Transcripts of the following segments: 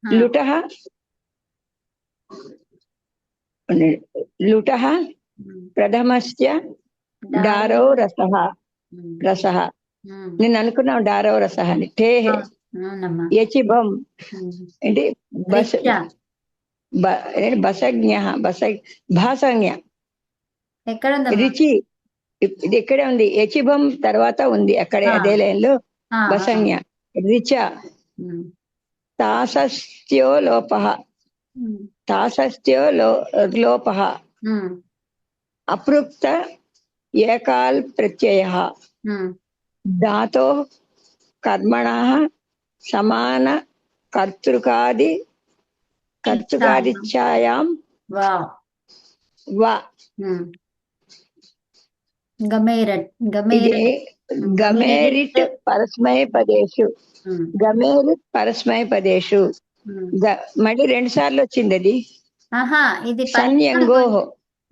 ఆ, లుటః లుటः ఉమ్, ప్రథమస్య దారు డారౌ రసః ఉమ్, రసః ఉమ్, నేను అనుకున్నావు డారౌ రసః అని. టేహ అవునమ్మా. యచిభం ఉమ్, ఏంటి బస్ రిచ్చ బసజ్ఞ బస భాసజ్ఞ ఎక్కడుందమ్మా? రిచి ఇది ఇక్కడే ఉంది. యచిభం తర్వాత ఉంది అక్కడే ఆ, అదే లైన్ లో ఆ, ఆ, బసజ్ఞ రిచ ఉమ్, తాసస్త్యో లోపః ఉమ్, తాసస్త్యో లోపః ఉమ్, అపృక్త ఏకాల్ ప్రత్యయః ఉమ్. धातोः कर्मणः समान कर्तृकादि ఇచ్చాను. कर्तृकादिच्छायां వావ్. वा ఉమ్. గమేరట్ ఇది గమేరట్ గమేరిట్ గమేరిట్. పరస్మైపదేషు ఉమ్, గమేరిట్ పరస్మైపదేషు ఉమ్. మళ్ళీ రెండు సార్లు వచ్చింది అది. ఆహా, ఇది పైన సన్యంగోః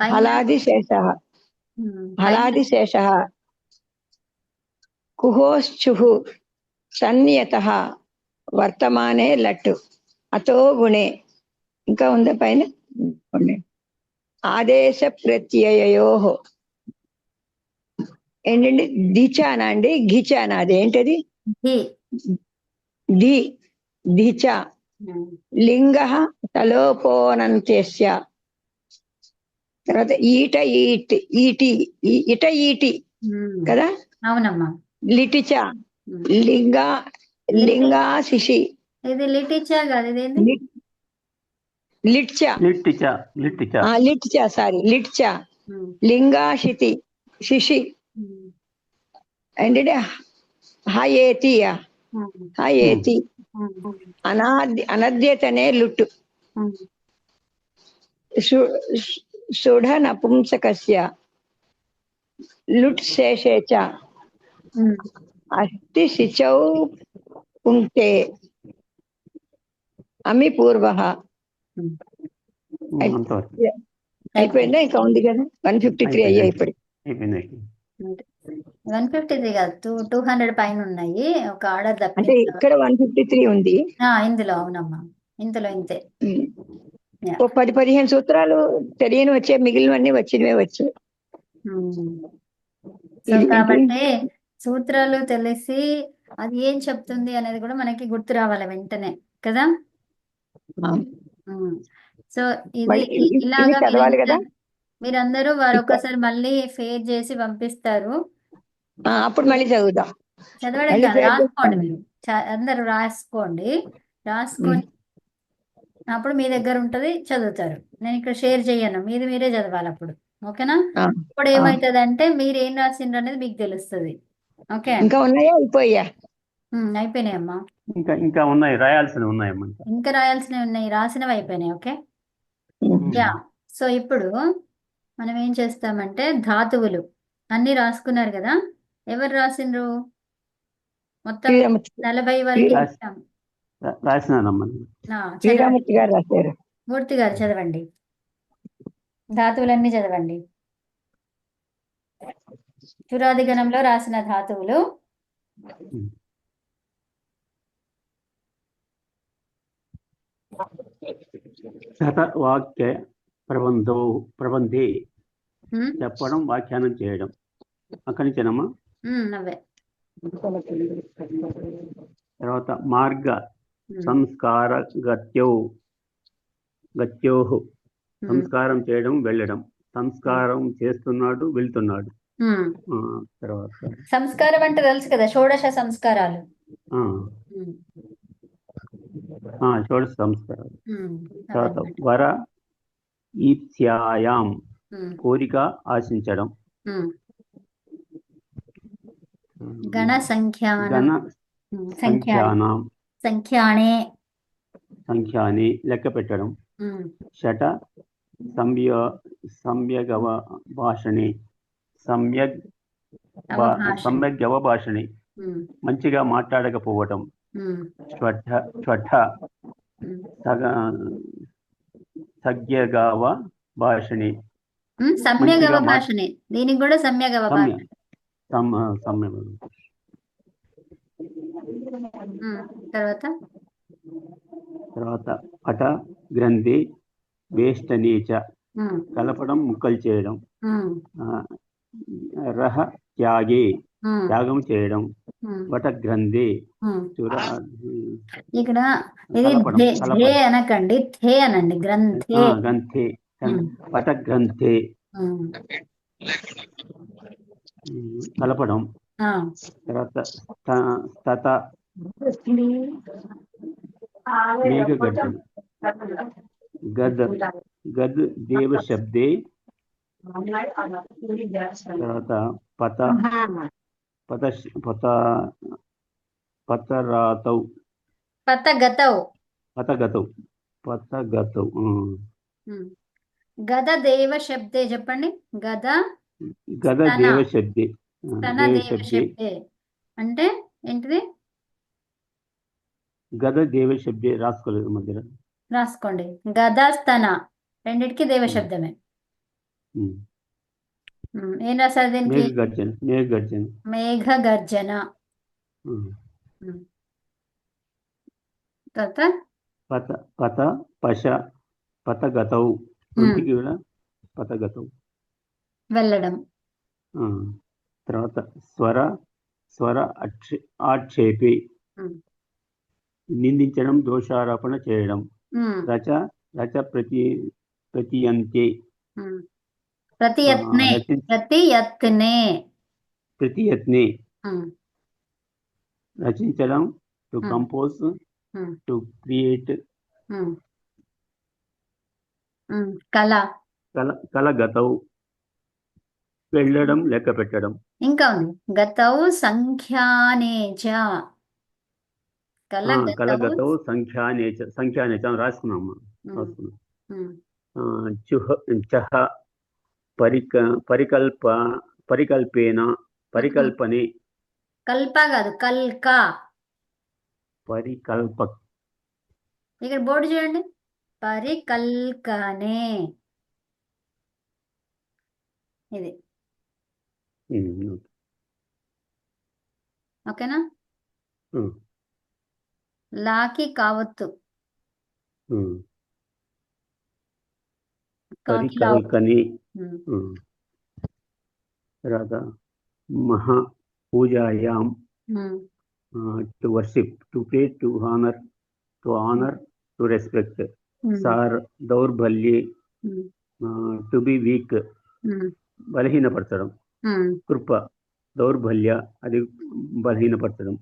పైన హలాదిశేషः పైన హలాదిశేషः కుహోశ్చుః సన్నియతః వర్తమానే లట్ అతో గుణే ఇంకా ఉందా పైన ఉండే. ఆదేశ ప్రత్యయయో ఏంటండి దిచానా అండి ఘిచానా అదేంటది ధి. ధి ధిచ ఉమ్, లింగ తలోపోనంత్యస్య తర్వాత ఈట ఈట్ ఈటి ఇట ఈటి ఉమ్. కదా అవునమ్మా. లిటిచ ఉమ్. లింగా లిటి లింగా శిషి ఇది లిటిచా కాదు, ఇదేంది? లిట్చ లిట్టిచ లిట్టిచ లిట్చ సారీ లిట్చ ఉమ్, లింగాశితి శిషి ఉమ్, ఏంటంటే హయేతి ఉమ్, హయేతి ఉమ్, అనద్యతనే లుట్ ఉమ్, సుఢ నపుంసకస్య లుట్ శేషే చ ఉమ్. అస్థి శిచౌ పుంక్తే అమి పూర్వః ఉమ్. అంతవరకు అయిపోయింది. అయిపోయిందా ఇంకా ఉంది కదా 153 అయిపోయింది అయ్యాయి ఇప్పుడు. అయిపోయింది. 153 కాదు, 200 పైన ఉన్నాయి. ఒక ఆర్డర్ అంటే తప్పింది. ఇక్కడ 153 ఉంది. ఇందులో అవునమ్మా, ఇందులో ఇంతే. ఉమ్. యా. ఓ 10-15 సూత్రాలు తెలియని వచ్చే మిగిలినవన్నీ వచ్చినవే వచ్చు. సో ఇది ఏంటి కాబట్టి సూత్రాలు తెలిసి అది ఏం చెప్తుంది అనేది కూడా మనకి గుర్తు రావాలి వెంటనే కదా. ఆ, సో ఇది మళ్ళీ ఇవి ఇలాగా చదవాలి కదా. మీరందరూ వారు ఇక్కడ ఒక్కసారి మళ్ళీ ఫేర్ చేసి పంపిస్తారు. అప్పుడు మళ్ళీ చదువుదాం. చదవడం మళ్ళీ కాదు, పేరు రాసుకోండి. చేస్తాను. మీరు అందరూ రాసుకోండి. ఉమ్. రాసుకొని అప్పుడు మీ దగ్గర ఉంటది, చదువుతారు. నేను ఇక్కడ షేర్ చేయను, మీరే చదవాలి అప్పుడు. ఓకేనా? ఆ, ఇప్పుడు ఆ. ఏమవుతుంది అంటే మీరు ఏం రాసిండ్రు అనేది మీకు తెలుస్తుంది. ఓకే. ఇంకా ఉన్నాయా అయిపోయా. అయిపోయినాయమ్మా. ఇంకా ఇంకా ఉన్నాయి, రాయాల్సినవి ఉన్నాయమ్మా ఇంకా. ఇంకా రాయాల్సినవి ఉన్నాయి, రాసినవి అయిపోయినాయి. ఓకే. ఉమ్. యా. సో ఇప్పుడు మనం ఏం చేస్తామంటే ధాతువులు అన్ని రాసుకున్నారు కదా. ఎవరు రాసిండ్రు? మొత్తం శ్రీరామూర్తి 40 వరకు రాసి ఇచ్చాం. రాసినానమ్మా. చదవండి. శ్రీరామూర్తి గారు రాశారు. మూర్తి గారు చదవండి, ధాతువులన్నీ చదవండి. చురాది గణంలో రాసిన ధాతువులు. శతవాక్య ప్రబంధే ఉమ్, చెప్పడం, వ్యాఖ్యానం చేయడం. అక్కడి నుంచేనమ్మా. అవే. తర్వాత మార్గ ఉమ్, సంస్కార గత్యోః ఉమ్, సంస్కారం చేయడం, వెళ్ళడం. సంస్కారం చేస్తున్నాడు, వెళ్తున్నాడు. ఉమ్. తర్వాత సంస్కారం అంటే తెలుసు కదా, షోడశ సంస్కారాలు. ఉమ్, షోడశ సంస్కారాలు. ఉమ్, తర్వాత అవన్నమాట. వర ఈప్స్యాయాం ఉమ్, కోరిక, ఆశించడం. ఉమ్. గణ సంఖ్యానం. గణ సంఖ్యానం. సంఖ్యానాం సంఖ్యానే. సంఖ్యాని లెక్క పెట్టడం. ఉమ్, షట సమ్యగవ భాషణి అవభాషణ. సమ్యగవ భాషణి ఉమ్, మంచిగా మాట్లాడకపోవటం. ఉమ్, ష్వఠ ఉమ్. సగ్యగవ భాషణి సమ్యగవ మంచిగా భాషనే, దీనికి కూడా సమ్యగవ భాష. సమ్య తర్వాత తర్వాత పట గ్రంథి వేష్టనీచ ఉమ్, కలపడం ముక్కలు చేయడం. ఉమ్, రహ త్యాగి ఉమ్, త్యాగం చేయడం. ఉమ్, వట గ్రంథి ఉమ్. చుర ఇక్కడ ఇది కలపడం ధే ధే కలపడం. అనకండి, థే అనండి, గ్రంథే. గ్రంథి ఉమ్, పట గ్రంథి ఉమ్, కలపడం. ఆ, తర్వాత తత మేఘగర్జన. గద్ గద్ దేవ శబ్దే. తర్వాత పత పత పత పతరాతౌ పతగతౌ. పతగతౌ పతగతౌ. ఉమ్. గద దేవ శబ్దే చెప్పండి. గద గద స్తన దేవ శబ్దే. స్తన దేవ దేవ శబ్దే. శబ్దే అంటే ఏంటిది? గద దేవ శబ్దే రాసుకోలేదు మధ్యలో. రాసుకోండి. గద స్తన రెండిటికి దేవ శబ్దమే. ఏం రాశారు దీనికి? మేఘగర్జన మేఘగర్జన. మేఘ గర్జన. తర్వాత పత పత పశ పతగతౌ వృత్తికి కూడా పతగతౌ వెళ్ళడం. తర్వాత స్వర స్వర ఆక్షేపి నిందించడం, దోషారోపణ చేయడం. రచ రచ ప్రతియంతే ప్రతియత్నే ప్రతియత్నే ప్రతియత్నే రచించడం, టు కంపోజ్, టు క్రియేట్. కళ కలగతౌ వెళ్ళడం, లెక్క పెట్టడం. ఇంకా ఉంది. గతౌ సంఖ్యానేచ. కలగతౌ సంఖ్యానేచ. సంఖ్యానేచ రాసుకున్నాము. చహ పరికల్పేన పరికల్పనే. కల్ప కాదు, కల్క. పరికల్పక్. ఇక్కడ బోర్డు చూడండి. పరికల్కనే. ఇది ఓకేనా? లాకి కావత్తు. పరికల్కని. తర్వాత మహా పూజాయాం, to worship, to pray, to honour, to respect. సార్ దౌర్బల్యే, టు బి వీక్, బలహీనపరచడం. కృప దౌర్బల్య, అది బలహీనపరచడం.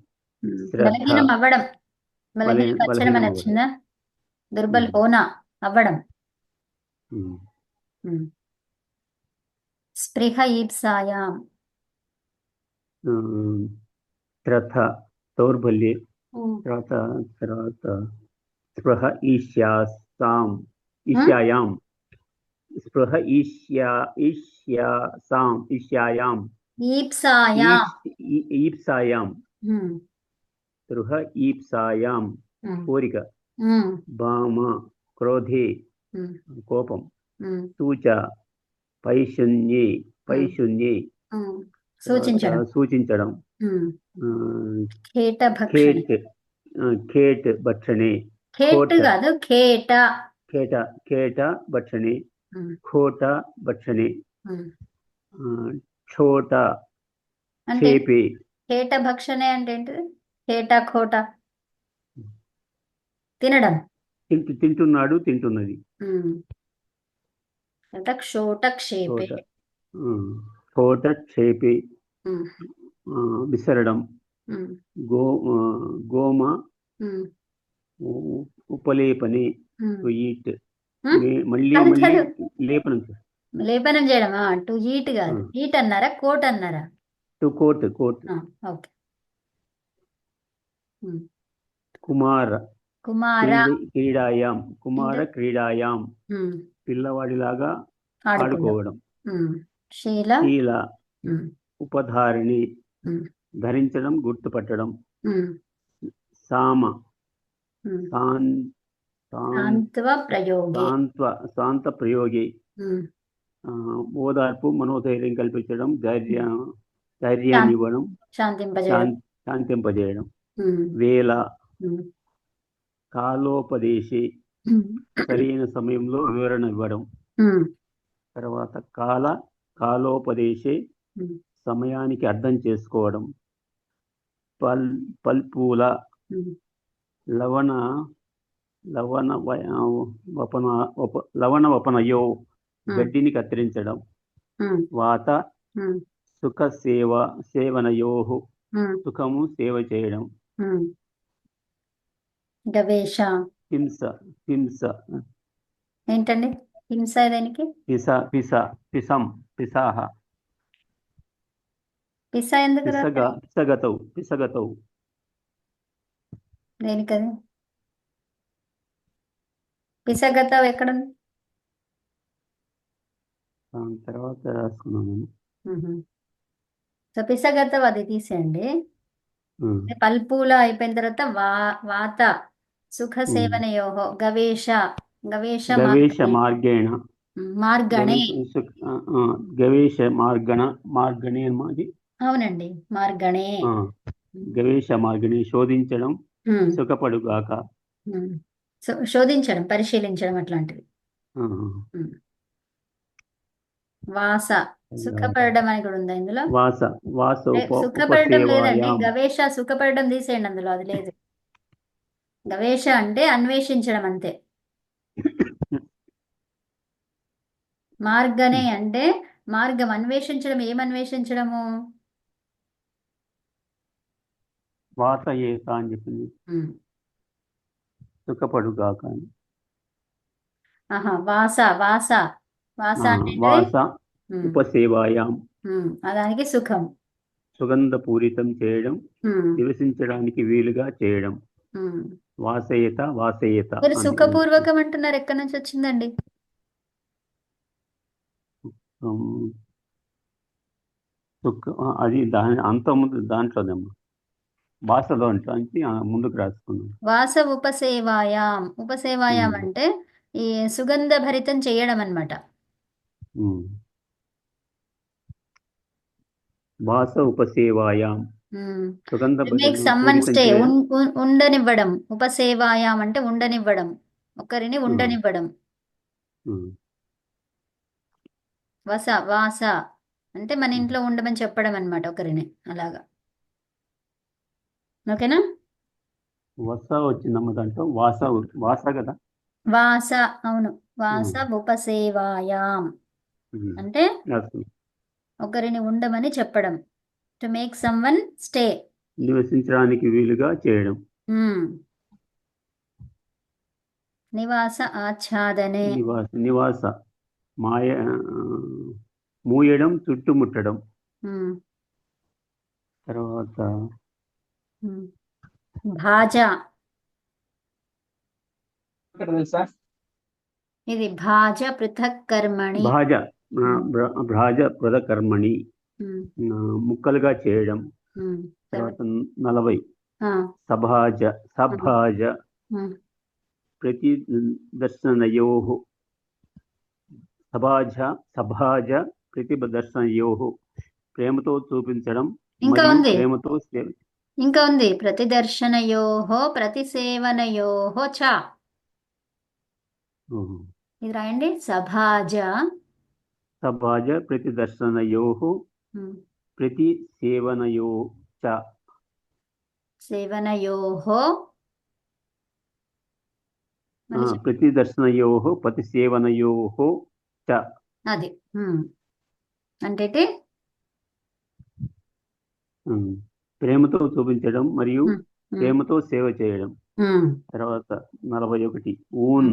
బలహీనం అవ్వడం. బలహీనపరచడం అని వచ్చిందా? దుర్బల్ హోనా, అవ్వడం. స్పృహ ఈప్సాయాం. త్రథ దౌర్బల్యే. తర్వాత స్పృహ ఈష్యాసాం ఈష్యాయాం. స్పృహ ఈష్యాయాం ఈప్సాయాం. స్పృహ ఈప్సాయాం కోరిక. భామ క్రోధే కోపం. సూచ పైశూన్యే సూచించడం. ఖేట్ భక్షణే. ఖేట భక్షణే. ఖోట భక్షణే. ఛోట చేపే. ఖేట భక్షణే అంటే ఏంటిది? ఖేట ఖోట తినడం. తింటున్నాడు, తింటున్నది. క్షోట క్షేపే. ఛోట చేపే విసరడం. గోమ ఉపలేపనే, టు ఈట్. మళ్ళీ లేపనం చేయడమా? టు ఈట్ కాదు. ఈట్ అన్నారా, కోట్ అన్నారా? To coat. ఓకే. కుమార క్రీడాయాం. కుమార క్రీడాయాం పిల్లవాడిలాగా ఆడుకోవడం. శీల ఉపధారిణి ధరించడం, గుర్తుపట్టడం. సామ శాంత ప్రయోగి ఓదార్పు, మనోధైర్యం కల్పించడం, ధైర్యాన్ని ఇవ్వడం, శాంతింపజేయడం. వేల కాలోపదేశే సరైన సమయంలో వివరణ ఇవ్వడం. తర్వాత కాలోపదేశే సమయానికి అర్థం చేసుకోవడం. పల్పూల లవణ వపనయో గడ్డిని కత్తిరించడం. వాత సుఖ సేవనయో సుఖము సేవ చేయడం. గవేష హింస ఏంటండి హింస దేనికి? పిసాహ పిస ఎందుకు పిసగతౌ దేనికది? పిసగతం ఎక్కడుంది? దాని తర్వాత రాసుకున్నాను. సో పిసగతం అది తీసేయండి. పల్పూల అయిపోయిన తర్వాత వాత సుఖ సేవనయోహో గవేష మార్గేణ మార్గణే. గవేష మార్గణే అన్నది. అవునండి, మార్గణే. గవేష మార్గణి శోధించడం, సుఖపడుగాక. శోధించడం, పరిశీలించడం అట్లాంటివి. వాస సుఖపడడం అని కూడా ఉందా ఇందులో? సుఖపడడం లేదండి, గవేష సుఖపడడం తీసేయండి, అందులో అది లేదు. గవేష అంటే అన్వేషించడం అంతే. మార్గనే అంటే మార్గం, అన్వేషించడం. ఏం అన్వేషించడము? వాసయేత అని చెప్పింది, సుఖపడుగాక. వాస అంటే ఉపసేవాయాం, దానికి సుఖం. సుగంధపూరితం చేయడం, నివసించడానికి వీలుగా చేయడం. వాసయేత. మీరు సుఖపూర్వకం అంటున్నారు, ఎక్కడి నుంచి వచ్చిందండి? అది అంత ముందు దాంట్లోనేమ్మా, వాసలో నుంచి ముందుకు రాసుకున్నాం. వాస ఉపసేవాయాం అంటే ఈ సుగంధ భరితం చేయడం అన్నమాట. వాస ఉపసేవాయాం మేక్ సమ్మన్ స్టే, ఉండనివ్వడం. ఉపసేవాయాం అంటే ఉండనివ్వడం, ఒకరిని ఉండనివ్వడం. వాస అంటే మన ఇంట్లో ఉండమని చెప్పడం అన్నమాట ఒకరిని, అలాగా. ఓకేనా? వస వచ్చిందమ్మ దాంట్లో, వాస కదా. వాస, అవును. వాస ఉపసేవాయాం అంటే ఒకరిని ఉండమని చెప్పడం. టు మేక్ సమ్వన్ స్టే, నివసించడానికి వీలుగా చేయడం. నివాస ఆచ్ఛాదనే. నివాస మూయడం, చుట్టుముట్టడం. తర్వాత భాజ, ఇది భాజ పృథక్ కర్మణి. భ్రాజ పృథక్ కర్మణి, ముక్కలుగా చేయడం. తర్వాత 40 సభాజ ప్రతి దర్శనయో. సభాజ ప్రతిదర్శనయో ప్రేమతో చూపించడం, ఇంకా ఉంది ప్రతిదర్శనయోహో ప్రతిసేవనయోహో చ. ఇది రాయండి, సభాజ ప్రతిదర్శనయోహో ప్రతిసేవనయో చ. సేవనయోహో ప్రతిదర్శనయోహో ప్రతిసేవనయోహో చ. అది అంటే ప్రేమతో చూపించడం మరియు ప్రేమతో సేవ చేయడం. తర్వాత 41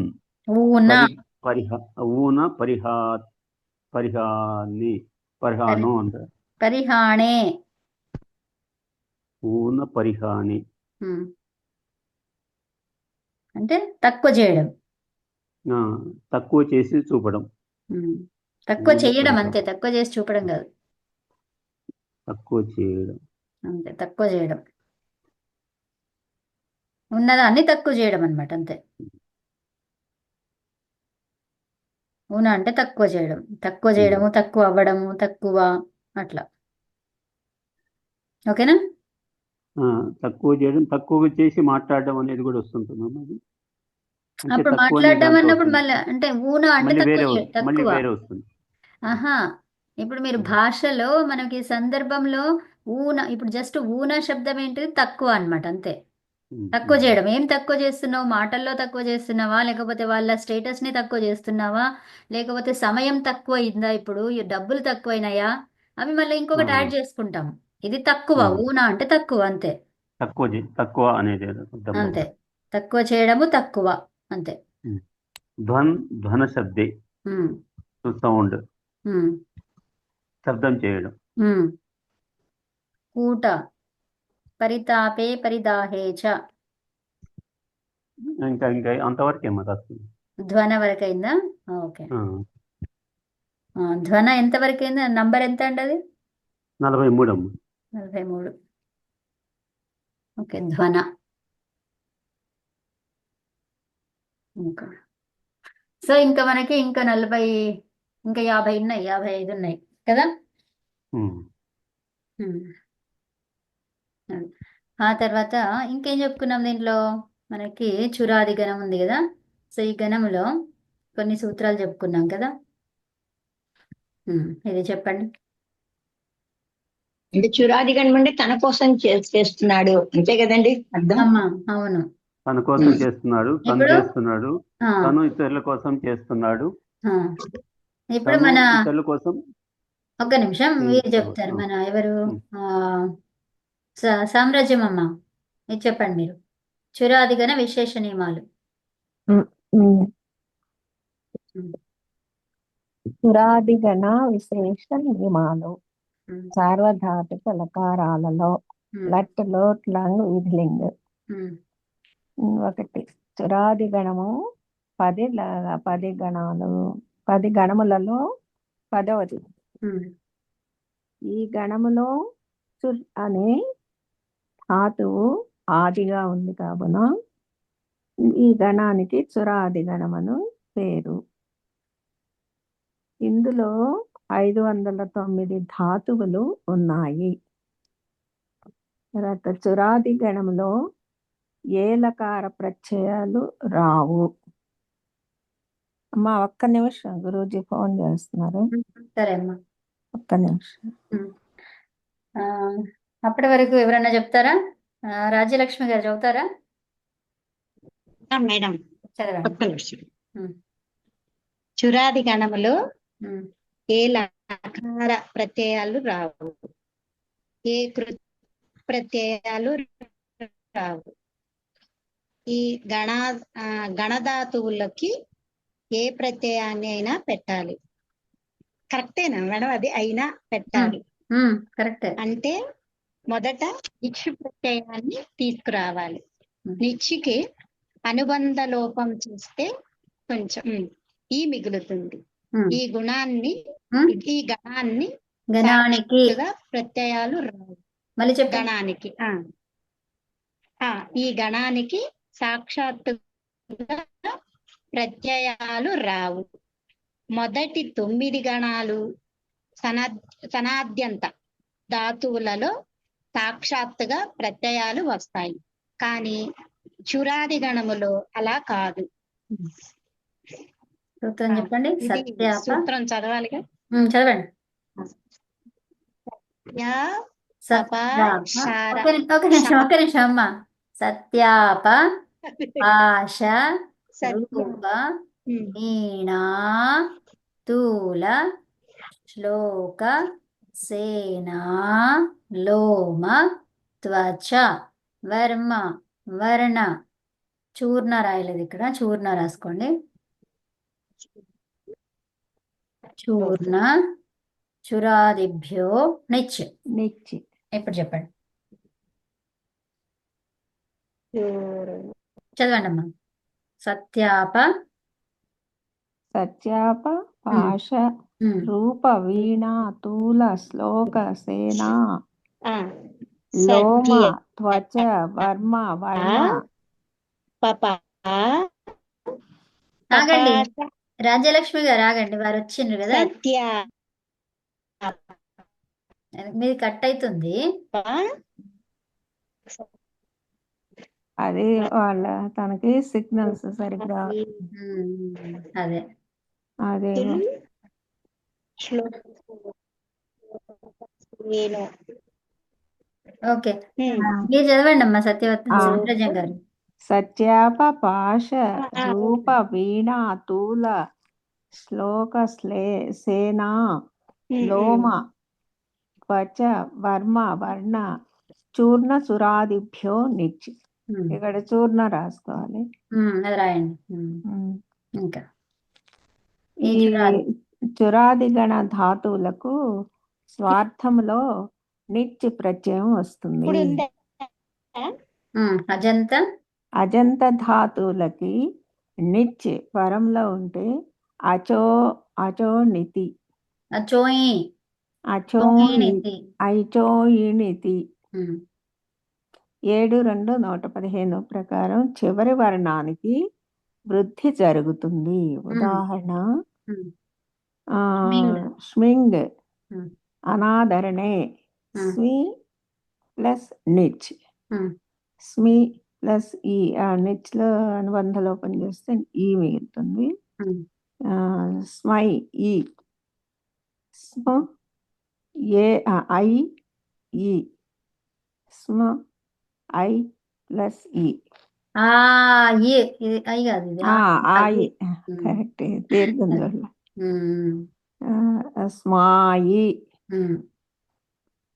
పరిహానో అంటారు. పరిహాణే పరిహాణి అంటే తక్కువ చేయడం, తక్కువ చేసి చూపడం. తక్కువ చేయడం అంతే, తక్కువ చేసి చూపడం కాదు. తక్కువ చేయడం అంతే, తక్కువ చేయడం, ఉన్నదాన్ని తక్కువ చేయడం అన్నమాట, అంతే. ఊన అంటే తక్కువ చేయడం, చేయడము, తక్కువ అవ్వడము, తక్కువ అట్లా. ఓకేనా? తక్కువ చేయడం, తక్కువ చేసి మాట్లాడడం అనేది కూడా వస్తుంటుందమ్మా అది. అంటే అప్పుడు తక్కువ అనే మాట్లాడడం దాంట్లో అన్నప్పుడు వస్తుంది. మళ్ళీ అంటే ఊన అంటే మళ్ళీ తక్కువ వేరే మళ్ళీ తక్కువ. వేరే వస్తుంది. ఆహా, ఇప్పుడు మీరు భాషలో మనకి సందర్భంలో ఊన, ఇప్పుడు జస్ట్ ఊన శబ్దం ఏంటిది? తక్కువ అన్నమాట, అంతే. తక్కువ చేయడం. ఏం తక్కువ చేస్తున్నావు? మాటల్లో తక్కువ చేస్తున్నావా, లేకపోతే వాళ్ళ స్టేటస్ ని తక్కువ చేస్తున్నావా, లేకపోతే సమయం తక్కువ అయిందా, ఇప్పుడు ఈ డబ్బులు తక్కువైనాయా, అవి మళ్ళీ ఇంకొకటి యాడ్ చేసుకుంటాం. ఇది తక్కువ, ఊన అంటే తక్కువ, అంతే. తక్కువ అనేది అర్థం. అంతే, తక్కువ చేయడము తక్కువ, అంతే. ధ్వన శబ్దే, ఉమ్, సౌండ్, ఉమ్, శబ్దం చేయడం. ఉమ్. కూట, పరితాపే పరిదాహే చ. ఇంకా ఇంకా అంతవరకు ఏమో వస్తుంది. ధ్వన వరకైందా? ఓకే. ధ్వన ఎంత వరకైందా? నంబర్ ఎంత అండి అది? 43 అమ్మ. 43. ఓకే, ధ్వన. ఇంకా సో ఇంకా మనకి ఇంకా 40, ఇంకా 50 ఉన్నాయి, 55 ఉన్నాయి కదా. ఉమ్. అది. ఆ తర్వాత ఇంకేం చెప్పుకున్నాం దీంట్లో? మనకి చురాది గణం ఉంది కదా. సో ఈ గణములో కొన్ని సూత్రాలు చెప్పుకున్నాం కదా. ఇది చెప్పండి. అంటే చురాది గణం అంటే తన కోసం చేస్తున్నాడు, అంతే కదండి అర్థం. అమ్మా, అవును. తన కోసం చేస్తున్నాడు, తను ఇప్పుడు చేస్తున్నాడు, ఆ, తను ఇతరుల కోసం చేస్తున్నాడు, ఆ. ఇప్పుడు తను మన ఇతరుల కోసం ఒక్క నిమిషం మీరు చెప్తారు. మన ఎవరు సామ్రాజ్యం అమ్మ, ఇది చెప్పండి మీరు. చురాదిగణ విశేష నియమాలు. చురాదిగణ విశేష నియమాలు. సార్వధాతుక లకారాలలో లట్ లోట్ లంగ్ విధిలింగ్. ఒకటి, చురాది గణము 10 గణాలు, 10 గణములలో 10వది. ఈ గణములో చుర్ అనే ధాతువు ఆదిగా ఉంది కావున ఈ గణానికి చురాది గణమను పేరు. ఇందులో 509 ధాతువులు ఉన్నాయి. తర్వాత చురాది గణంలో ఏలకార ప్రత్యయాలు రావు. అమ్మా ఒక్క నిమిషం, గురూజీ ఫోన్ చేస్తున్నారు. సరే అమ్మా, ఒక్క నిమిషం. అప్పటి వరకు ఎవరన్నా చెప్తారా? రాజ్యలక్ష్మి గారు చదువుతారా? మేడం చదవండి. ఒక్క నిమిషం. చురాది గణములో ఏ లకార ప్రత్యయాలు రావు, ఏ కృ ప్రత్యయాలు రావు. ఈ గణధాతువులకి ఏ ప్రత్యయాన్ని అయినా పెట్టాలి. కరెక్టేనా మేడం? అది అయినా పెట్టాలి. కరెక్టే. అంటే మొదట నిచ్చు ప్రత్యయాన్ని తీసుకురావాలి. నిచ్చికి అనుబంధ లోపం చేస్తే కొంచెం ఈ మిగులుతుంది. ఈ గణానికి ప్రత్యయాలు రావు. మళ్ళీ చెప్పు. గణానికి ఈ గణానికి సాక్షాత్తుగా ప్రత్యయాలు రావు. మొదటి 9 గణాలు సనాద్యంత ధాతువులలో సాక్షాత్తుగా ప్రత్యయాలు వస్తాయి. కానీ చురాది గణములో అలా కాదు. సూత్రం చెప్పండి. సూత్రం చదవాలిగా, చదవండి. ఒక నిమిషం అమ్మా. సత్యాప పాశ రూప వీణా తూల శ్లోక సేనా లోమ త్వచ వర్మ వర్ణ. చూర్ణ రాయలేదు ఇక్కడ, చూర్ణ రాసుకోండి. చూర్ణ చురాదిభ్యో నిచ్. ఇప్పుడు చెప్పండి, చదవండి అమ్మా. సత్యాప పాశ రూప వీణా తూల శ్లోక సేనా లోమ త్వచ వర్మ వర్ణ. ఆగండి రాజ్యలక్ష్మి గారు, ఆగండి, వారు వచ్చిండ్రు కదా. మీది కట్ అవుతుంది. అది వాళ్ళ తనకి సిగ్నల్స్ సరిగ్గా అదే అదేమో ఓకే మీరు చదవండి అమ్మా సత్యవతం ఆ. సుబ్రజం గారు. సత్యాప పాశ రూప వీణా తూల శ్లోక సేనా లోమ త్వచ వర్మ వర్ణ చూర్ణ సురాదిభ్యో నిచ్. ఇక్కడ చూర్ణ రాసుకోవాలి. అది రాయండి. ఉమ్. ఇంకా ఈ ఈ చురాది చురాదిగణ ధాతువులకు స్వార్థంలో నిచ్ ప్రత్యయం వస్తుంది. అజంత అజంత ధాతువులకి నిచ్ పరంలో ఉంటే అచో అచోనితి అచోయి అచోని నితి. ఐచోయినితి 7:2-115 ప్రకారం చివరి వర్ణానికి వృద్ధి జరుగుతుంది. ఉదాహరణ స్మింగ్ అనాదరణే స్మి ప్లస్ నిచ్ స్మి ప్లస్ ఈ నిచ్ లో అనుబంధ లోపం చేస్తే ఈ మిగులుతుంది. స్మై ఈ స్మ ఏ ఐ ఈ స్మ ఐ ప్లస్ ఈ ఐ కాదు ఇది ఆయి కరెక్ట్ దీర్ఘం వల్ల స్మాయి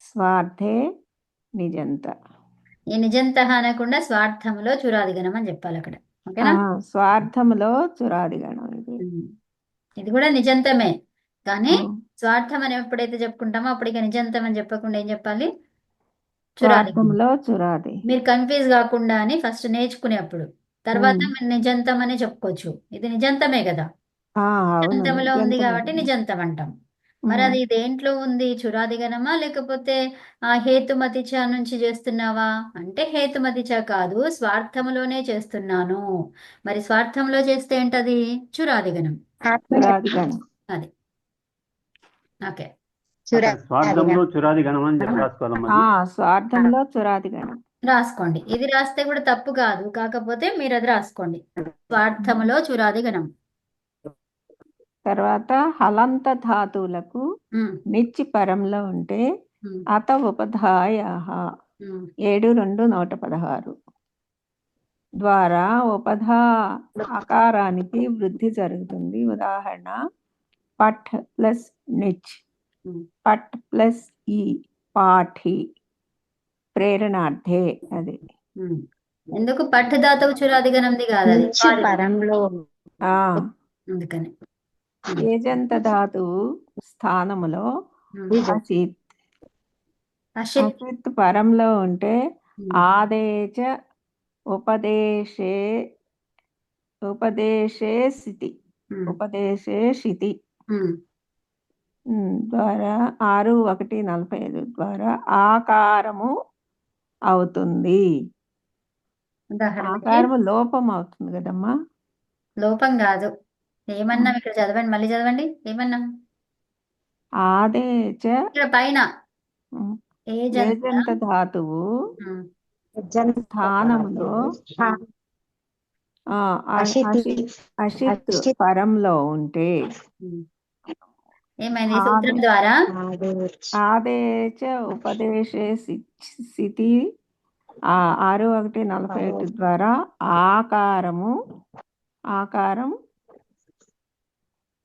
స్వార్థే నిజంత. ఈ నిజంత అనకుండా స్వార్థంలో చురాదిగణం అని చెప్పాలి అక్కడ. ఓకేనా? స్వార్థంలో చురాదిగణం ఇది. ఇది కూడా నిజంతమే, కానీ స్వార్థం అని ఎప్పుడైతే చెప్పుకుంటామో అప్పుడు ఇక నిజంతం అని చెప్పకుండా ఏం చెప్పాలి? చురాదిగణం. స్వార్థంలో చురాది. మీరు కన్ఫ్యూజ్ కాకుండా అని ఫస్ట్ నేర్చుకునేప్పుడు తర్వాత మీరు నిజంతం అనే చెప్పుకోవచ్చు. ఇది నిజంతమే కదా, నిజంతంలో ఉంది కాబట్టి నిజంతం అంటాం. మరి అది దేంట్లో ఉంది? చురాదిగణమా లేకపోతే హేతుమతిచ నుంచి చేస్తున్నావా అంటే హేతుమతిచ కాదు, స్వార్థములోనే చేస్తున్నాను. మరి స్వార్థంలో చేస్తే ఏంటది? చురాదిగణం. అది ఓకే. స్వార్థంలో చురాది గణం అని చెప్పి రాసుకోవాలమ్మా. స్వార్థంలో చురాది గణం రాసుకోండి. ఇది రాస్తే కూడా తప్పు కాదు, కాకపోతే మీరు అది రాసుకోండి. స్వార్థములో చురాది గణం. తర్వాత హలంత ధాతువులకు నిచ్చి పరంలో ఉంటే అత ఉపధాయ 7:2-116 ద్వారా ఉపధా ఆకారానికి వృద్ధి జరుగుతుంది. ఉదాహరణ పట్ ప్లస్ నిచ్ పట్ ప్లస్ ఈ పాఠి ప్రేరణార్థే. అది ఎందుకు పట్టుదాతవు చురాదిగణంది కాదు, అది పరంలో అందుకని ఏజంత ధాతువు స్థానములో అసిత్ పరంలో ఉంటే ఆదేశ ఉపదేశే శితి ద్వారా 6:1-45 ద్వారా ఆకారము అవుతుంది. ఆకారము లోపం అవుతుంది కదమ్మా. లోపం కాదు. ఏమన్నా ఇక్కడ చదవండి, మళ్ళీ చదవండి. ఏమన్నా ఆదేశ ఇక్కడ పైన ఏజంత ధాతువు స్థానంలో అసిత్ పరంలో ఉంటే ఏమైంది? సూత్రం ద్వారా ఆదేశ ఉపదేశే స్థితి 6:1-45 ద్వారా ఆకారం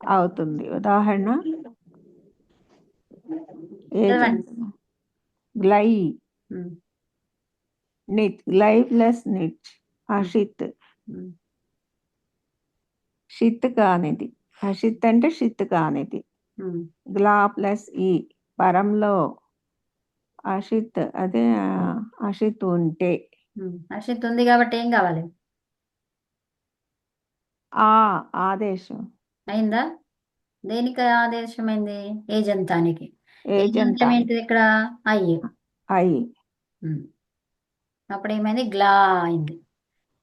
అవుతుంది. ఉదాహరణ గ్లై నిచ్ గ్లై ప్లస్ నిచ్ అషిత్ షిత్ కానిది. అషిత్ అంటే షిత్ కానిది. గ్లా ప్లస్ ఈ పరంలో అషిత్ అదే అషిత్ ఉంటే అషిత్ ఉంది కాబట్టి ఏం కావాలి? ఆదేశం అయిందా? దేనికి ఆదేశమైంది? ఏజంతానికి. ఏజంతం ఏంటిది ఇక్కడ? అయ్యి. అప్పుడు ఏమైంది? గ్లా అయింది.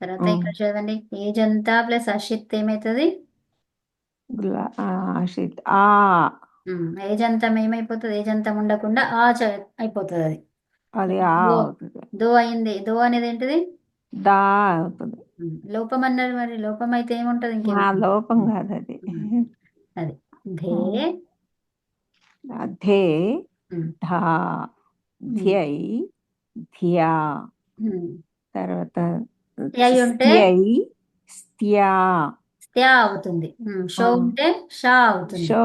తర్వాత ఇక్కడ చూడండి, ఏజంతా ప్లస్ అషిత్ ఏమైతుంది? అషిత్ ఏజంతం ఏమైపోతుంది? ఏజంతం ఉండకుండా అయిపోతుంది. అది అది దో అయింది. దో అనేది ఏంటిది? దా అవుతుంది. లోపం అన్నారు, మరి లోపం అయితే ఏముంటది? ఆ ఇంకేముంటుంది? లోపం కాదు అది. అది ధే ధే ఉమ్, ధా ఉమ్, ధ్యై ధ్యా ఉమ్. తర్వాత త్యై ఉంటే స్థ్యై స్థ్యా త్యా అవుతుంది. షో ఆ. ఉంటే షా అవుతుంది. షో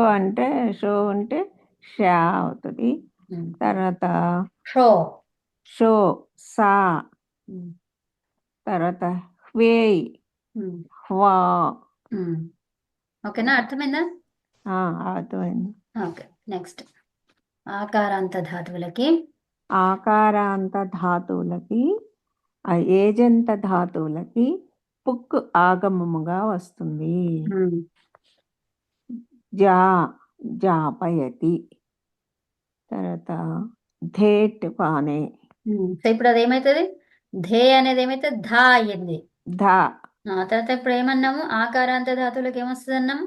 అంటే షా అవుతుంది. ఉమ్. తర్వాత షో షో సా ఉమ్, తర్వాత హ్వేయ్ ఉమ్, హ్వా. ఉమ్. ఓకేనా, అర్థమైందా? అర్థమైంది. ఓకే, నెక్స్ట్ ఆకారాంత ధాతువులకి ఆకారాంత ధాతువులకి ఏజంత ధాతువులకి పుక్ ఆగమముగా వస్తుంది. ఉమ్, జా జాపయతి. తర్వాత ధేట్ పానే సో ఇప్పుడు అది ఏమవుతుంది? ధే అనేది ఏమైతే ధా అయ్యింది. ధా తర్వాత ఇప్పుడు ఏమన్నాము? ఆకారాంత ధాతువులకు ఏమొస్తుంది అన్నాము?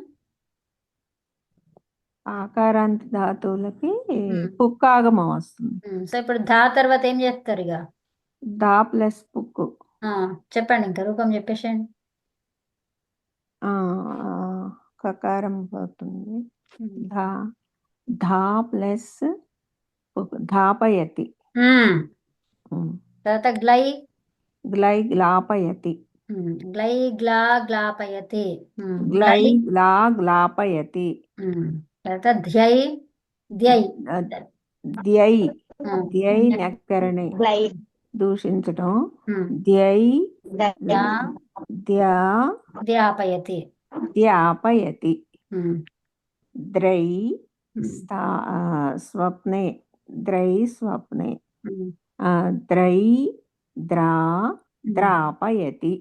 ఆకారాంత ధాతువులకి పుక్ ఆగమం వస్తుంది. సో ఇప్పుడు ధా తర్వాత ఏం చేస్తారు ఇక? దా ప్లస్ పుక్. చెప్పండి, ఇంకా రూపం చెప్పేసేయండి. కకారం పోతుంది. ధా ధా ప్లస్ పుక్ ధాపయతి. తర్వాత గ్లై గ్లై గ్లాపయతి. గ్లై గ్లా గ్లాపయతి. గ్లై గ్లా గ్లాపయతి. తర్వాత ధ్యై ధ్యై ధ్యై ధ్యై నెక్కరణి గ్లై దూషించటం. ధ్యై ధ్యై ధ్యా ధ్యాపయతి. ధ్యాపయతి. ద్రై ఉమ్, స్వప్నే ద్రై స్వప్నే. Dry draw ద్రాపయతి.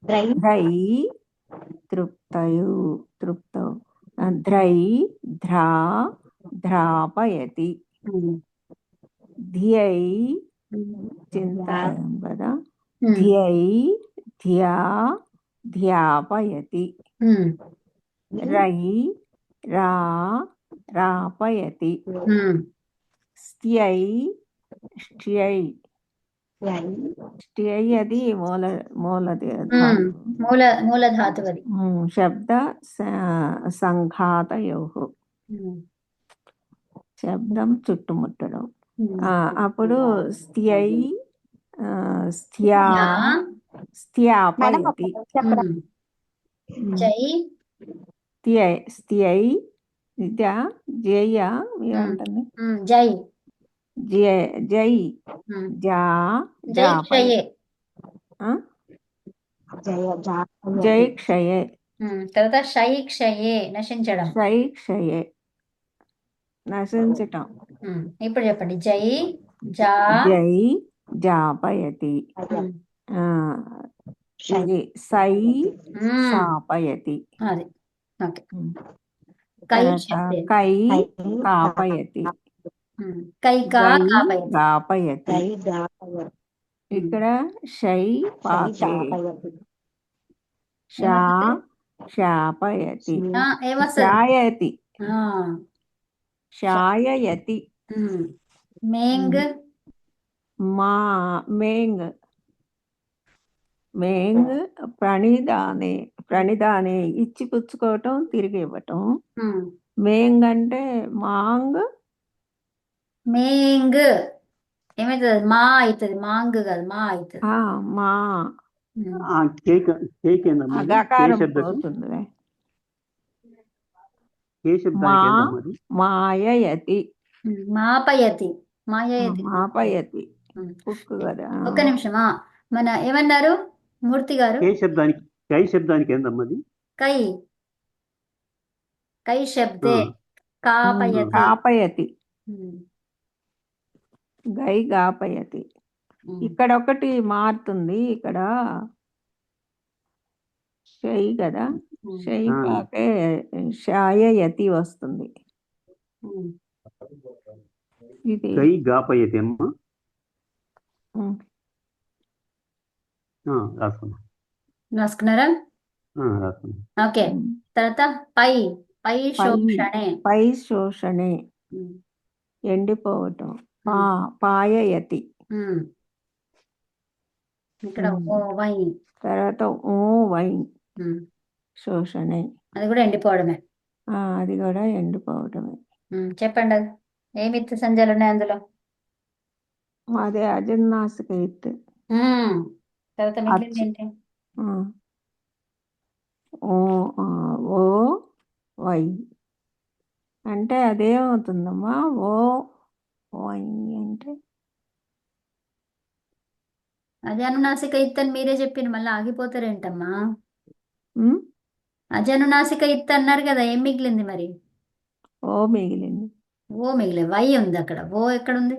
ద్రై ధ్రై తృప్తయు తృప్తౌ. ధ్రై ధ్రా ధ్రాపయతి. ధ్యై చింతాయం కదా. ధ్యై ధ్యా ధ్యాపయతి. రై రా రాపయతి. స్థ్యై ష్ట్యై ష్ట్యై అది మూల ధాతు. మూల ధాతువు అది. శబ్ద సంఘాతయో శబ్దం చుట్టుముట్టడం. అప్పుడు స్థ్యై స్థ్యా స్థ్యాపయతి. జై స్థ్యై స్థ్యై విద్య జయ ఏమంటుంది? జై జై జా జై క్షయే. జై క్షయే. తర్వాత షై క్షయే నశించడం. షై క్షయే నశించటం. ఇప్పుడు చెప్పండి, జై జా జై జాపయతి. ఇది సై సాపయతి. అది ఓకే. కై శబ్దే కై కాపయతి. కై కా గై కాపయతి. గాపయతి. ఇక్కడ షై పాకే షా శాపయతి. ఏమొస్తుంది? శాయతి శాయయతి. మేంగ్ మా మేంగ్ మేంగ్ ప్రణిదానే ప్రణిదానే ఇచ్చి పుచ్చుకోవటం తిరిగి ఇవ్వటం. మేంగ్ అంటే మాంగ్ మేంగ్ ఏమైతుంది? మా అవుతుంది. మాంగ్ కాదు, మా అవుతుంది. మా కేక్ కేక్ ఏందమ్మా? అగాకారం పోతుంది. కే శబ్దానికి ఏందమ్మా అది? మాయయతి. మాపయతి. మాయయతి. మాపయతి పుక్కు కదా. ఒక్క నిమిషమా, మన ఏమన్నారు మూర్తి గారు? కే శబ్దానికి కై శబ్దానికి ఏందమ్మా అది? కై కై శబ్దే కాపయతి. కాపయతి. గై గాపయతి. ఇక్కడ ఒకటి మారుతుంది. ఇక్కడ షై కదా, షై కాకే శాయయతి వస్తుంది. ఇది గై గాపయతి అమ్మా. రాసుకున్నారా? ఓకే. తర్వాత పై పై శోషణే పై శోషణే ఎండిపోవటం. పాయయతి. ఇక్కడ ఉమ్. ఓ వై. తర్వాత ఓ వై ఉమ్. శోషణే. అది కూడా ఎండిపోవడమే. అది కూడా ఎండిపోవటమే. చెప్పండి అది ఏమి ఇత్తు సంజాలు ఉన్నాయి అందులో. అదే అజన్నాసిక ఇత్తు. తర్వాత మిగిలింది అచ్చు. ఏంటి? ఆ, ఓ ఓ వై అంటే అదేమవుతుందమ్మా? ఓ వై అంటే అది అనునాసిక ఇత్తని మీరే చెప్పింది, మళ్ళీ ఆగిపోతారేంటమ్మా? ఉమ్, అజనునాసిక ఇత్త అన్నారు కదా, ఏం మిగిలింది మరి? ఓ మిగిలింది. ఓ మిగిలే, వై ఉంది అక్కడ, ఓ ఎక్కడుంది?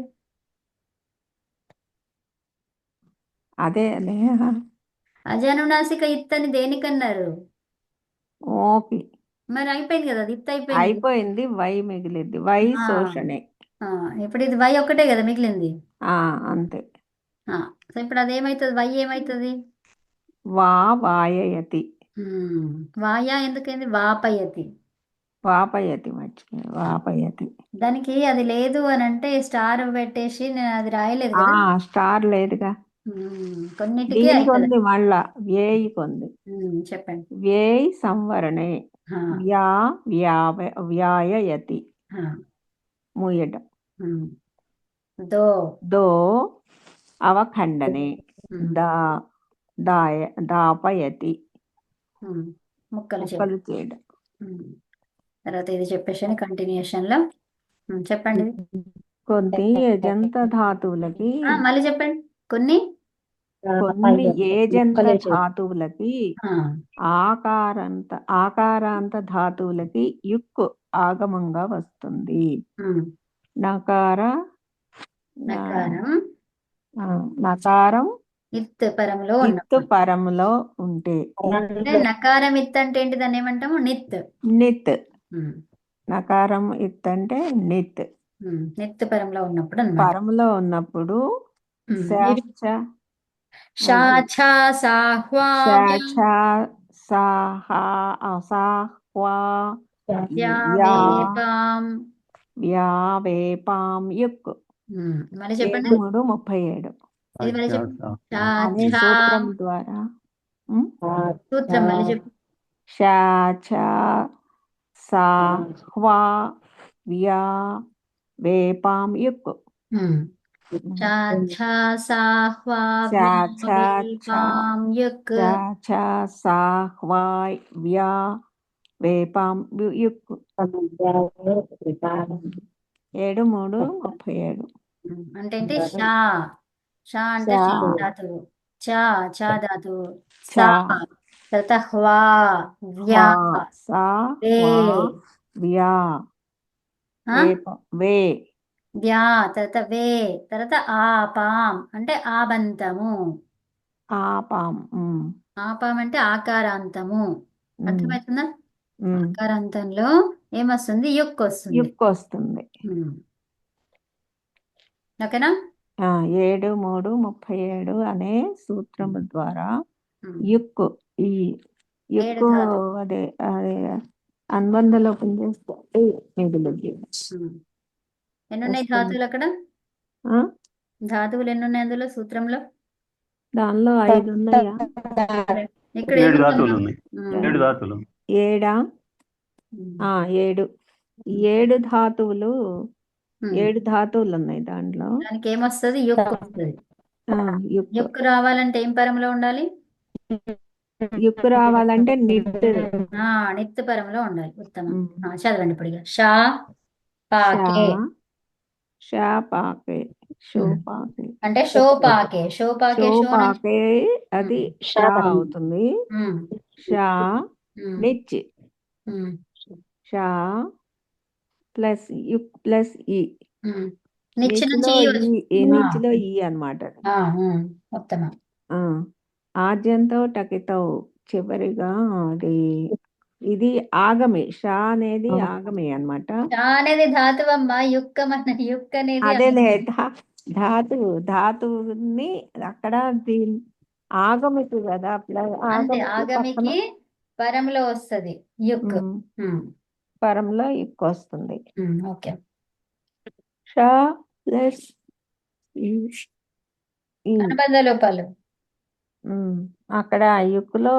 అదే అదే అజనునాసిక ఇత్తని దేనికన్నారు? ఓకి మరి అయిపోయింది కదా, అది ఇత్త అయిపోయింది. అయిపోయింది. వై మిగిలింది. వై ఆ, శోషణే. ఆ, ఇప్పుడు ఇది వై ఒక్కటే కదా మిగిలింది. అంతే. సో ఇప్పుడు అదేమవుతుంది, వై ఏమవుతుంది? వాయయతి. వాయా ఎందుకైంది? వాపయతి. వాపయతి మర్చిపోయి వాపయతి. దానికి అది లేదు అని అంటే స్టార్ పెట్టేసి నేను అది రాయలేదు కదా. స్టార్ లేదుగా. కొన్నిటికి దీనికి అవుతుంది. ఉంది మళ్ళా వ్యయికి ఉంది. చెప్పండి. వ్యయ్ సంవరణే. వ్యాయయతి మూయడం. దో దో అవఖండనే. దాపయతి ముక్కలు ముక్కలు చేయడం. తర్వాత ఇది చెప్పేసి కంటిన్యూషన్ లో చెప్పండి. కొన్ని యజంత ధాతువులకి మళ్ళీ చెప్పండి. కొన్ని ఏజంత ధాతువులకి ఆకారాంత ధాతువులకి యుక్ ఆగమంగా వస్తుంది. నకారం ఇత్ పరంలో ఇత్ పరంలో ఉంటే. నకారం ఇత్ అంటే ఏంటి? దాన్ని ఏమంటాము? నిత్. నిత్. నకారం ఇత్ అంటే నిత్. నిత్ పరంలో ఉన్నప్పుడు అన్నమాట. పరంలో ఉన్నప్పుడు వ్యావేపాం యుక్. మళ్ళీ చెప్పండి. 7:37 ఇది మళ్ళీ చెప్పండి. అనే సూత్రం ద్వారా సూత్రం మళ్ళీ చెప్పు. వేపాం యుక్. వేపాం యుక్. 7:37 అంటే ఏంటి? షా అంటే ధాతువు. చా ధాతువు. తర్వాత హ్వా వ్యా వే వ్యా తర్వాత వే తర్వాత ఆపాం అంటే ఆబంతము. ఆపాం ఆపాం అంటే ఆకారాంతము. అర్థమవుతుందా? ఆకారాంతంలో ఏమొస్తుంది? యుక్ వస్తుంది. ఓకేనా? 7:37 అనే సూత్రము ద్వారా యుక్ యుక్ అదే అనుబంధలోపం చేస్తే మిగులుద్ది. ఎన్ని ఉన్నాయి ధాతువులు అక్కడ? ధాతువులు ఎన్ని ఉన్నాయి అందులో సూత్రంలో? దానిలో 5 ఉన్నాయా? ఇక్కడ 7 ధాతువులు ఉన్నాయి. 7 ధాతువులు. 7 7 ధాతువులు. 7 ధాతువులు ఉన్నాయి దాంట్లో. దానికి ఏమొస్తుంది? యుక్ వస్తుంది. యుక్ రావాలంటే ఏం పరంలో ఉండాలి? యుక్ రావాలంటే నిత్ పరంలో ఉండాలి. ఉత్తమం. చదవండి ఇప్పుడు. షా పాకే అంటే షోపాకే అది షా అవుతుంది. షా నిచ్ షా ప్లస్ యుక్ ప్లస్ ఈ. నిచ్లో ఈ అన్నమాట. ఉత్తమం. ఆద్యంతో టకితో చివరిగా అది ఇది ఆగమి. షా అనేది ఆగమి అన్నమాట. షా అనేది ధాతువమ్మ. యుక్ అనేది అదేలే ధాతువుని అక్కడ ఆగమికి కదా. ఆగమికి పరంలో వస్తుంది యుక్. పరంలో యుక్ వస్తుంది. ఓకే. షా ప్లస్ అనుబంధ లోపాలు. ఉమ్. అక్కడ యుక్కులో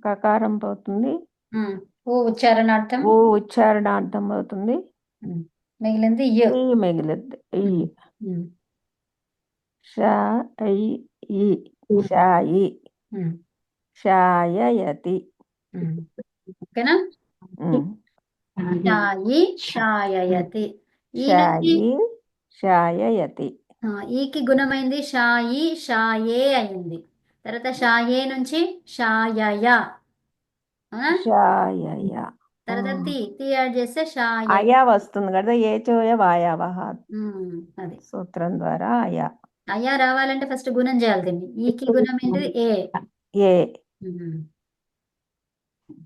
కకారం పోతుంది, ఊ ఉచ్చారణార్థం. ఊ ఉచ్చారణార్థం అవుతుంది, ఉమ్. మిగిలింది యు. ఈ మిగిలింది ఈ. ఉమ్. షా ఐ ఈ షాయి ఉమ్. షాయయతి. ఓకేనా? ఉమ్. షాయి షాయయతి. ఈ నుంచి షాయి షాయయతి. ఈకి గుణమైంది షాయి షాయే అయింది. తర్వాత షాయే నుంచి షాయయ. అవునా? షాయయ. తర్వాత తి యాడ్ చేస్తే షాయ. అయా వస్తుంది కదా, ఏ చోయ వాయావహ అది సూత్రం ద్వారా అయా. అయా రావాలంటే ఫస్ట్ గుణం చేయాలి దీన్ని. ఈకి గుణం ఏంటిది? ఏ. ఏ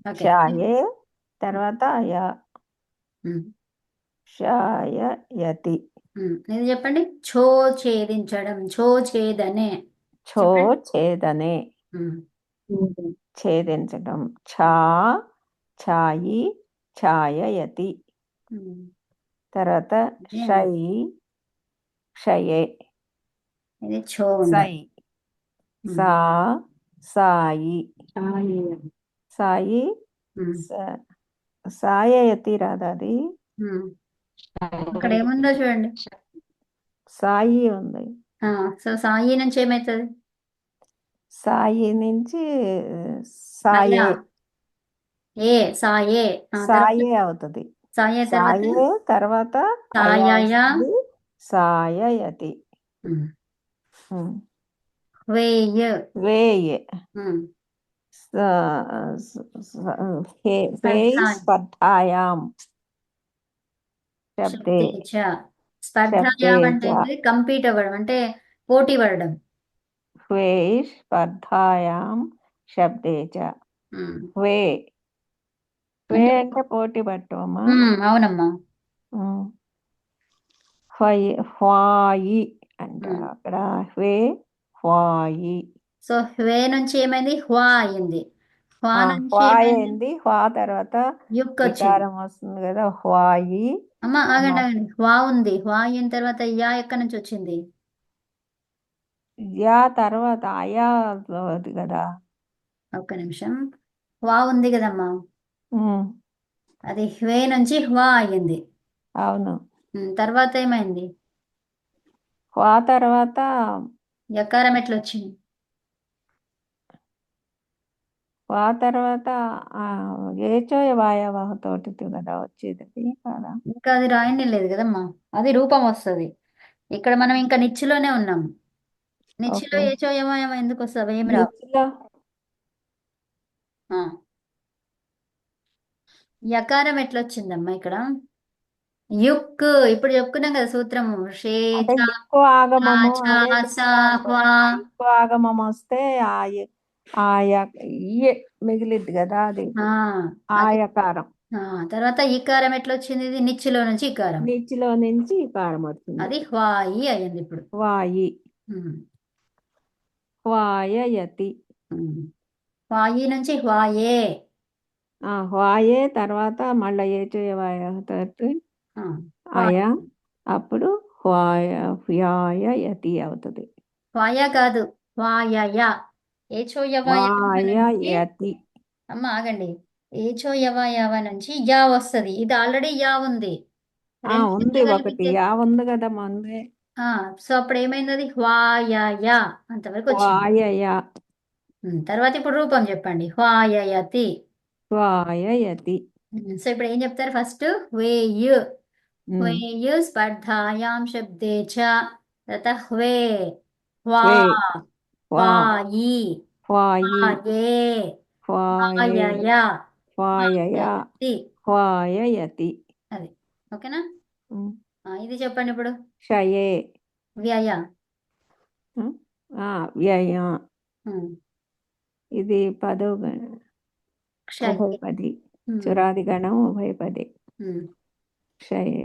ఓకే. షాయే తర్వాత అయా షాయయతి. ఇది చెప్పండి. ఛో ఛేదించడం, ఛో ఛేదనే. ఛో చెప్పండి. ఛేదనే ఛేదించడం. ఛా ఛాయి ఛాయయతి. తర్వాత షై క్షయే. ఇది ఛో ఉంది. సై సా సాయి సాయి సాయయతి రాదా అది? అక్కడ ఏముందో చూడండి. సాయి ఉంది. సో సాయి నుంచి ఏమవుతుంది? సాయి నుంచి సాయే. ఏ సాయే. సాయే అవుతుంది. సాయే సాయే తర్వాత సాయయ సాయయతి. వేయ వేయ్ స్పర్ధాయాం శబ్దే. స్పర్ధాయాం అంటే కంపీట్ అవ్వడం, అంటే పోటీ పడడం. హే స్పర్ధాయాం శబ్దే చ. హే హే అంటే పోటీ పట్టమా? అవునమ్మా. హ్వాయి అంటారు అక్కడ. హే హ్వాయి. సో హే నుంచి ఏమైంది? హ్వా అయింది. హ్వా నుంచి అయింది. హ్వా తర్వాత యుక్ వికారం వస్తుంది కదా, హ్వాయి. అమ్మా ఆగండి ఆగండి. హ్వా ఉంది. హ్వా అయిన తర్వాత యా ఎక్కడి నుంచి వచ్చింది? యా తర్వాత అయా కదా. ఒక్క నిమిషం. హ్వా ఉంది కదమ్మా, అది హే నుంచి హ్వా అయ్యింది. అవును. తర్వాత ఏమైంది? హ్వా తర్వాత యకారం ఎట్లా వచ్చింది? హ్వా తర్వాత ఏచోయ వాయవాహ తోటి కదా వచ్చేది కదా. ఇంకా అది రాయని లేదు కదమ్మా, అది రూపం వస్తుంది. ఇక్కడ మనం ఇంకా నిచ్చిలోనే ఉన్నాం. నిచ్చిలో ఏచో యమో ఎందుకు వస్తుంది? ఏం రా. యకారం ఎట్లా వచ్చిందమ్మా ఇక్కడ? యుక్. ఇప్పుడు చెప్పుకున్నాం కదా సూత్రము. ఆగమం వస్తే మిగిలిద్ది కదా అది ఆయకారం. తర్వాత ఈకారం ఎట్లా వచ్చింది? ఇది నిచ్చిలో నుంచి ఈకారం. నిచ్చిలో నుంచి ఈకారం వచ్చింది, అది హ్వాయి అయ్యింది. ఇప్పుడు వాయి హ్వాయయతి. హ్వాయి నుంచి హ్వాయే. హ్వాయే తర్వాత మళ్ళీ ఏచోయ వాయ ఆయా, అప్పుడు హ్వాయయతి అవుతుంది. హ్వాయ కాదు, హ్వాయయ. హ్వాయయతి. అమ్మ ఆగండి. ఏచో యవ నుంచి యా వస్తుంది. ఇది ఆల్రెడీ యా ఉంది. ఉంది ఒకటి యా ఉంది కదా ముందే. సో అప్పుడు ఏమైంది? అది హ్వాయయ అంతవరకు వచ్చింది. హ్వాయయ. తర్వాత ఇప్పుడు రూపం చెప్పండి. హ్వాయయతి. హ్వాయయతి. సో ఇప్పుడు ఏం చెప్తారు? ఫస్ట్ వేయు. వేయు స్పర్ధాయాం శబ్దే చ. తర్వాత హ్వే హ్వా హ్వాయి హ్వాయే హ్వాయయ హ్వాయయతి. అది ఓకేనా? ఇది చెప్పండి ఇప్పుడు. క్షయే వ్యయ. వ్యయ. ఇది ఉభయపది. చురాది గణం ఉభయపది. క్షయే.